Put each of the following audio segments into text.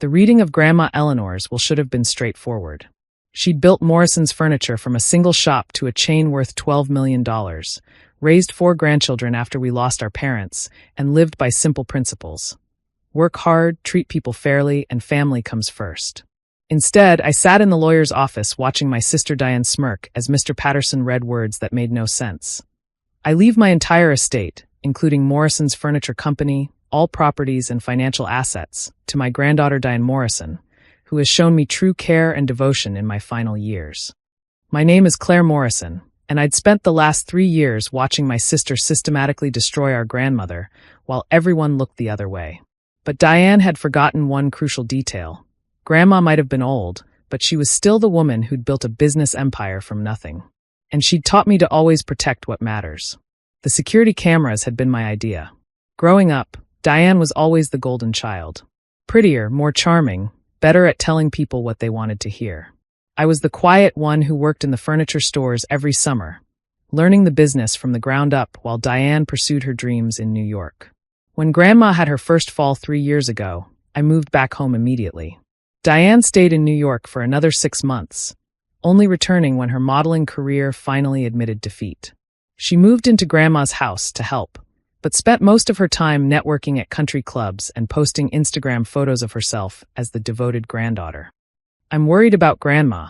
The reading of Grandma Eleanor's will should have been straightforward. She'd built Morrison's furniture from a single shop to a chain worth $12 million, raised 4 grandchildren after we lost our parents, and lived by simple principles. Work hard, treat people fairly, and family comes first. Instead, I sat in the lawyer's office watching my sister Diane smirk as Mr. Patterson read words that made no sense. I leave my entire estate, including Morrison's Furniture Company, all properties and financial assets, to my granddaughter Diane Morrison, who has shown me true care and devotion in my final years. My name is Claire Morrison, and I'd spent the last 3 years watching my sister systematically destroy our grandmother while everyone looked the other way. But Diane had forgotten one crucial detail. Grandma might have been old, but she was still the woman who'd built a business empire from nothing. And she'd taught me to always protect what matters. The security cameras had been my idea. Growing up, Diane was always the golden child. Prettier, more charming, better at telling people what they wanted to hear. I was the quiet one who worked in the furniture stores every summer, learning the business from the ground up while Diane pursued her dreams in New York. When Grandma had her first fall 3 years ago, I moved back home immediately. Diane stayed in New York for another 6 months, only returning when her modeling career finally admitted defeat. She moved into Grandma's house to help, but spent most of her time networking at country clubs and posting Instagram photos of herself as the devoted granddaughter. "I'm worried about Grandma,"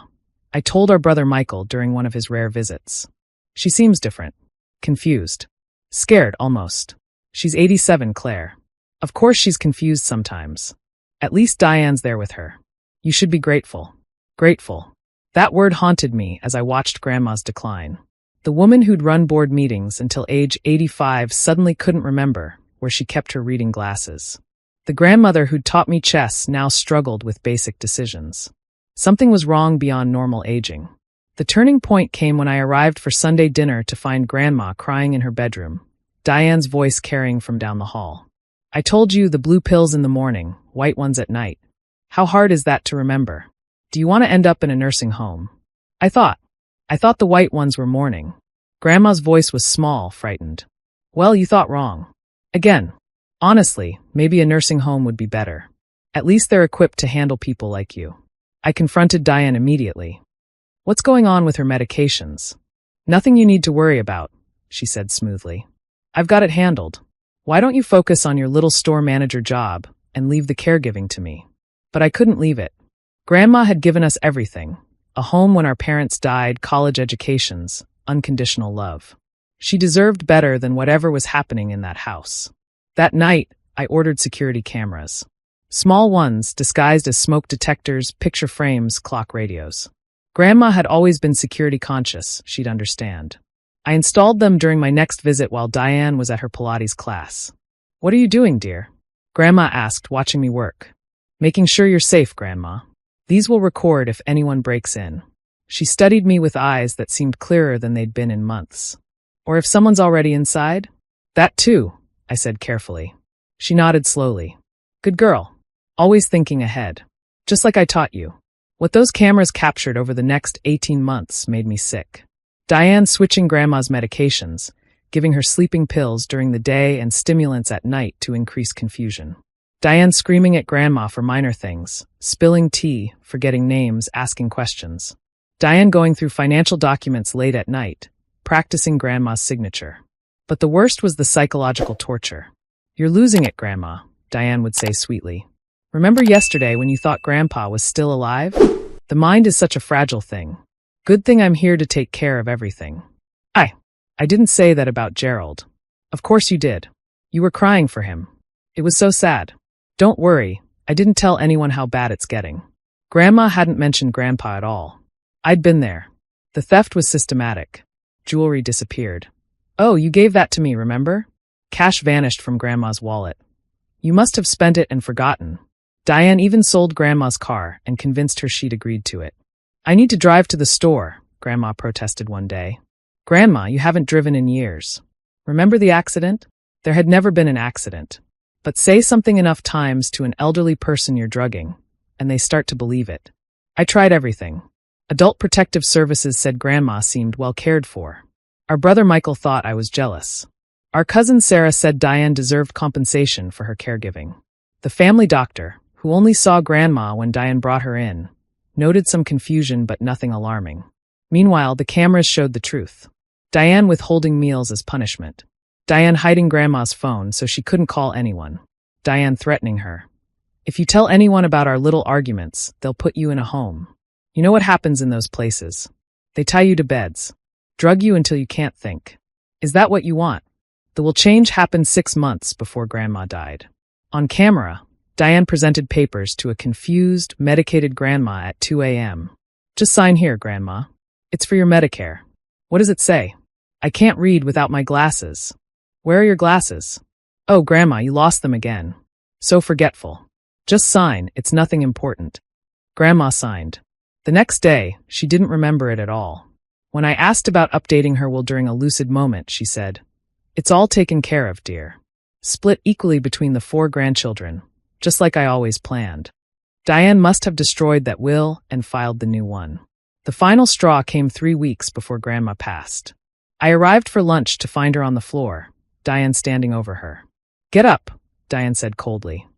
I told our brother Michael during one of his rare visits. "She seems different. Confused. Scared, almost. She's 87, Claire. Of course she's confused sometimes. At least Diane's there with her. You should be grateful." Grateful. That word haunted me as I watched Grandma's decline. The woman who'd run board meetings until age 85 suddenly couldn't remember where she kept her reading glasses. The grandmother who'd taught me chess now struggled with basic decisions. Something was wrong beyond normal aging. The turning point came when I arrived for Sunday dinner to find Grandma crying in her bedroom, Diane's voice carrying from down the hall. "I told you the blue pills in the morning, white ones at night. How hard is that to remember? Do you want to end up in a nursing home?" I thought the white ones were morning. Grandma's voice was small, frightened. "Well, you thought wrong. Again. Honestly, maybe a nursing home would be better. At least they're equipped to handle people like you." I confronted Diane immediately. "What's going on with her medications?" "Nothing you need to worry about," she said smoothly. "I've got it handled. Why don't you focus on your little store manager job and leave the caregiving to me?" But I couldn't leave it. Grandma had given us everything. A home when our parents died, college educations, unconditional love. She deserved better than whatever was happening in that house. That night, I ordered security cameras. Small ones, disguised as smoke detectors, picture frames, clock radios. Grandma had always been security conscious, she'd understand. I installed them during my next visit while Diane was at her Pilates class. "What are you doing, dear?" Grandma asked, watching me work. "Making sure you're safe, Grandma. These will record if anyone breaks in." She studied me with eyes that seemed clearer than they'd been in months. "Or if someone's already inside?" "That too," I said carefully. She nodded slowly. "Good girl. Always thinking ahead. Just like I taught you." What those cameras captured over the next 18 months made me sick. Diane switching Grandma's medications, giving her sleeping pills during the day and stimulants at night to increase confusion. Diane screaming at Grandma for minor things, spilling tea, forgetting names, asking questions. Diane going through financial documents late at night, practicing Grandma's signature. But the worst was the psychological torture. "You're losing it, Grandma," Diane would say sweetly. "Remember yesterday when you thought Grandpa was still alive? The mind is such a fragile thing. Good thing I'm here to take care of everything." I didn't say that about Gerald. "Of course you did. You were crying for him. It was so sad. Don't worry, I didn't tell anyone how bad it's getting." Grandma hadn't mentioned Grandpa at all. I'd been there. The theft was systematic. Jewelry disappeared. "Oh, you gave that to me, remember?" Cash vanished from Grandma's wallet. "You must have spent it and forgotten." Diane even sold Grandma's car and convinced her she'd agreed to it. "I need to drive to the store," Grandma protested one day. "Grandma, you haven't driven in years. Remember the accident?" There had never been an accident. But say something enough times to an elderly person you're drugging, and they start to believe it. I tried everything. Adult Protective Services said Grandma seemed well cared for. Our brother Michael thought I was jealous. Our cousin Sarah said Diane deserved compensation for her caregiving. The family doctor, who only saw Grandma when Diane brought her in, noted some confusion but nothing alarming. Meanwhile, the cameras showed the truth. Diane withholding meals as punishment. Diane hiding Grandma's phone so she couldn't call anyone. Diane threatening her. If you tell anyone about our little arguments, they'll put you in a home. You know what happens in those places? They tie you to beds, drug you until you can't think. Is that what you want? The will change happened 6 months before Grandma died. On camera, Diane presented papers to a confused, medicated Grandma at 2 a.m. Just sign here, Grandma. It's for your Medicare. What does it say? I can't read without my glasses. Where are your glasses? Oh, Grandma, you lost them again. So forgetful. Just sign, it's nothing important. Grandma signed. The next day, she didn't remember it at all. When I asked about updating her will during a lucid moment, she said, "It's all taken care of, dear. Split equally between the 4 grandchildren, just like I always planned." Diane must have destroyed that will and filed the new one. The final straw came 3 weeks before Grandma passed. I arrived for lunch to find her on the floor, Diane standing over her. "Get up," Diane said coldly.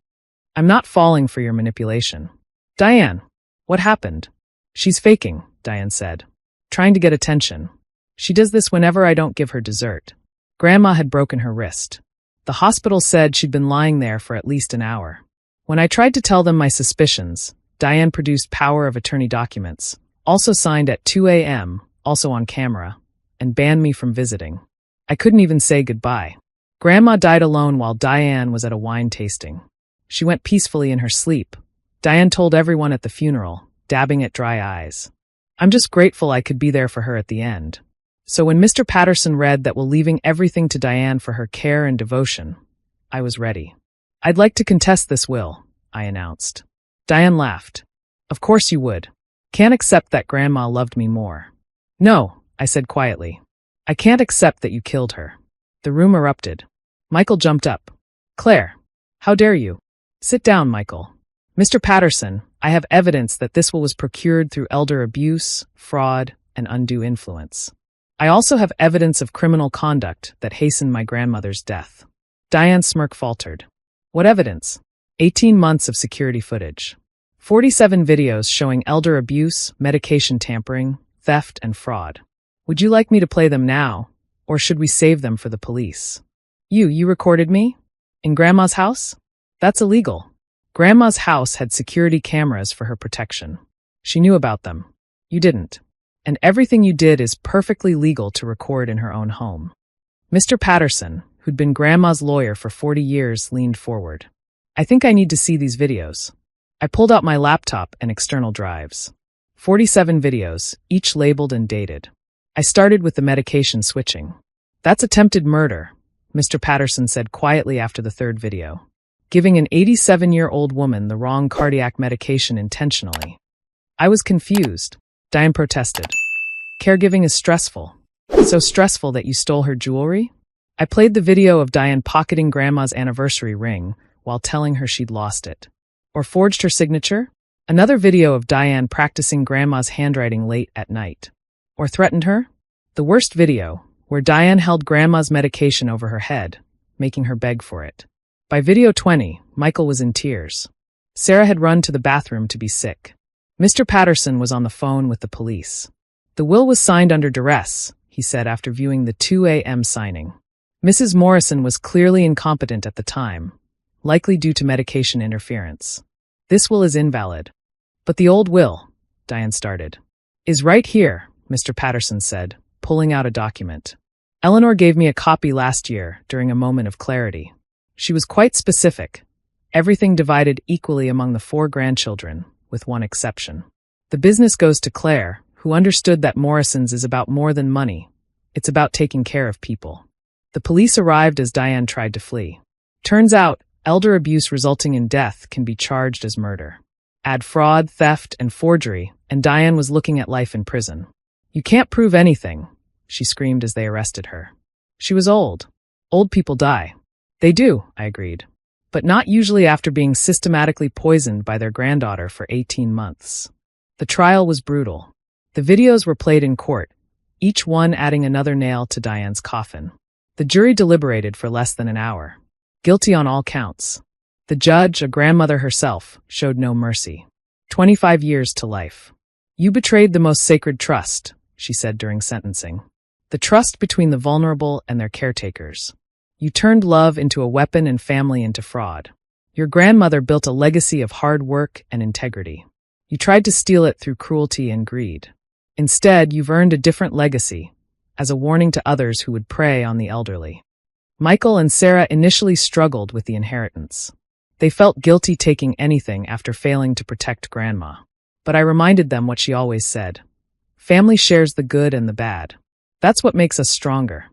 "I'm not falling for your manipulation." "Diane, what happened?" "She's faking," Diane said. "Trying to get attention. She does this whenever I don't give her dessert." Grandma had broken her wrist. The hospital said she'd been lying there for at least an hour. When I tried to tell them my suspicions, Diane produced power of attorney documents, also signed at 2 a.m., also on camera, and banned me from visiting. I couldn't even say goodbye. Grandma died alone while Diane was at a wine tasting. She went peacefully in her sleep. Diane told everyone at the funeral, dabbing at dry eyes. I'm just grateful I could be there for her at the end. So when Mr. Patterson read that we're leaving everything to Diane for her care and devotion, I was ready. "I'd like to contest this will," I announced. Diane laughed. "Of course you would. Can't accept that Grandma loved me more." "No," I said quietly. "I can't accept that you killed her." The room erupted. Michael jumped up. "Claire, how dare you?" "Sit down, Michael. Mr. Patterson, I have evidence that this will was procured through elder abuse, fraud, and undue influence. I also have evidence of criminal conduct that hastened my grandmother's death." Diane's smirk faltered. "What evidence?" 18 months of security footage. 47 videos showing elder abuse, medication tampering, theft, and fraud. Would you like me to play them now, or should we save them for the police? You recorded me? In Grandma's house? That's illegal. Grandma's house had security cameras for her protection. She knew about them. You didn't. And everything you did is perfectly legal to record in her own home. Mr. Patterson, who'd been Grandma's lawyer for 40 years, leaned forward. "I think I need to see these videos." I pulled out my laptop and external drives. 47 videos, each labeled and dated. I started with the medication switching. "That's attempted murder," Mr. Patterson said quietly after the 3rd video. "Giving an 87-year-old woman the wrong cardiac medication intentionally." I was confused. Diane protested. "Caregiving is stressful. So stressful that you stole her jewelry?" I played the video of Diane pocketing Grandma's anniversary ring while telling her she'd lost it. Or forged her signature? Another video of Diane practicing Grandma's handwriting late at night. Or threatened her? The worst video, where Diane held Grandma's medication over her head, making her beg for it. By video 20, Michael was in tears. Sarah had run to the bathroom to be sick. Mr. Patterson was on the phone with the police. "The will was signed under duress," he said after viewing the 2 a.m. signing. Mrs. Morrison was clearly incompetent at the time, likely due to medication interference. "This will is invalid." "But the old will," Diane started. "Is right here," Mr. Patterson said, pulling out a document. "Eleanor gave me a copy last year during a moment of clarity. She was quite specific. Everything divided equally among the 4 grandchildren, with one exception. The business goes to Claire, who understood that Morrison's is about more than money. It's about taking care of people." The police arrived as Diane tried to flee. Turns out, elder abuse resulting in death can be charged as murder. Add fraud, theft, and forgery, and Diane was looking at life in prison. "You can't prove anything," she screamed as they arrested her. She was old. Old people die. "They do," I agreed. "But not usually after being systematically poisoned by their granddaughter for 18 months. The trial was brutal. The videos were played in court, each one adding another nail to Diane's coffin. The jury deliberated for less than an hour. Guilty on all counts. The judge, a grandmother herself, showed no mercy. 25 years to life. You betrayed the most sacred trust, she said during sentencing. The trust between the vulnerable and their caretakers. You turned love into a weapon and family into fraud. Your grandmother built a legacy of hard work and integrity. You tried to steal it through cruelty and greed. Instead, you've earned a different legacy, as a warning to others who would prey on the elderly. Michael and Sarah initially struggled with the inheritance. They felt guilty taking anything after failing to protect Grandma. But I reminded them what she always said. Family shares the good and the bad. That's what makes us stronger.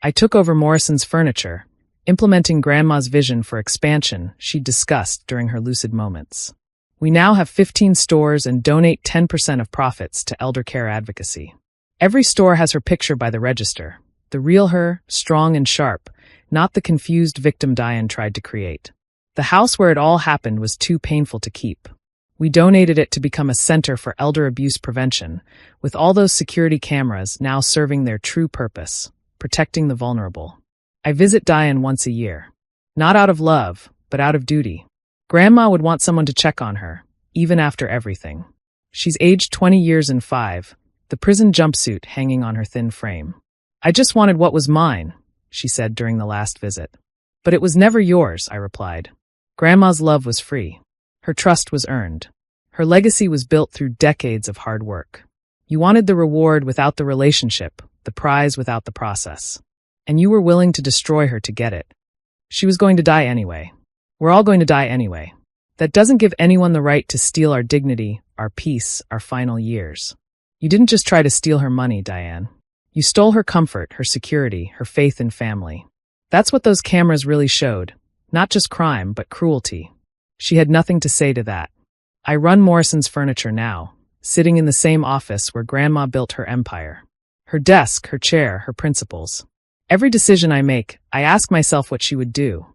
I took over Morrison's furniture, implementing Grandma's vision for expansion she'd discussed during her lucid moments. We now have 15 stores and donate 10% of profits to elder care advocacy. Every store has her picture by the register, the real her, strong and sharp, not the confused victim Diane tried to create. The house where it all happened was too painful to keep. We donated it to become a center for elder abuse prevention, with all those security cameras now serving their true purpose, protecting the vulnerable. I visit Diane once a year. Not out of love, but out of duty. Grandma would want someone to check on her, even after everything. She's aged 20 years and 5, the prison jumpsuit hanging on her thin frame. I just wanted what was mine, she said during the last visit. But it was never yours, I replied. Grandma's love was free. Her trust was earned. Her legacy was built through decades of hard work. You wanted the reward without the relationship, the prize without the process. And you were willing to destroy her to get it. She was going to die anyway. We're all going to die anyway. That doesn't give anyone the right to steal our dignity, our peace, our final years. You didn't just try to steal her money, Diane. You stole her comfort, her security, her faith in family. That's what those cameras really showed. Not just crime, but cruelty. She had nothing to say to that. I run Morrison's furniture now, sitting in the same office where Grandma built her empire. Her desk, her chair, her principles. Every decision I make, I ask myself what she would do.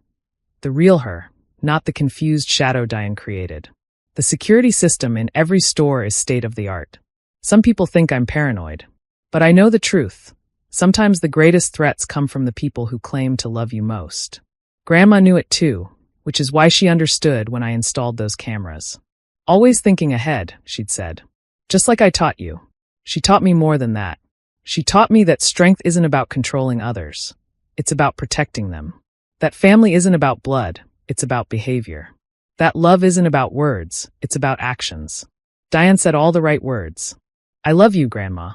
The real her, not the confused shadow Diane created. The security system in every store is state-of-the-art. Some people think I'm paranoid. But I know the truth. Sometimes the greatest threats come from the people who claim to love you most. Grandma knew it too, which is why she understood when I installed those cameras. Always thinking ahead, she'd said. Just like I taught you. She taught me more than that. She taught me that strength isn't about controlling others. It's about protecting them. That family isn't about blood. It's about behavior. That love isn't about words. It's about actions. Diane said all the right words. I love you, Grandma.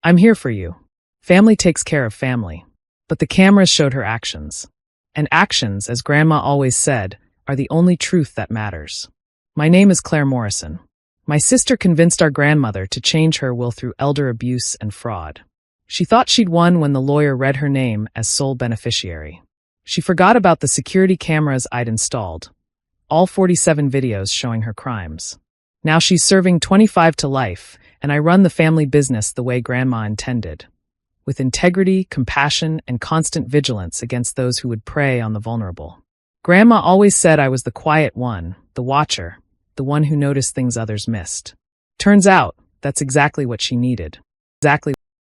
I'm here for you. Family takes care of family. But the cameras showed her actions. And actions, as Grandma always said, are the only truth that matters. My name is Claire Morrison. My sister convinced our grandmother to change her will through elder abuse and fraud. She thought she'd won when the lawyer read her name as sole beneficiary. She forgot about the security cameras I'd installed. All 47 videos showing her crimes. Now she's serving 25 to life, and I run the family business the way Grandma intended. With integrity, compassion, and constant vigilance against those who would prey on the vulnerable. Grandma always said I was the quiet one, the watcher, the one who noticed things others missed. Turns out, that's exactly what she needed. Exactly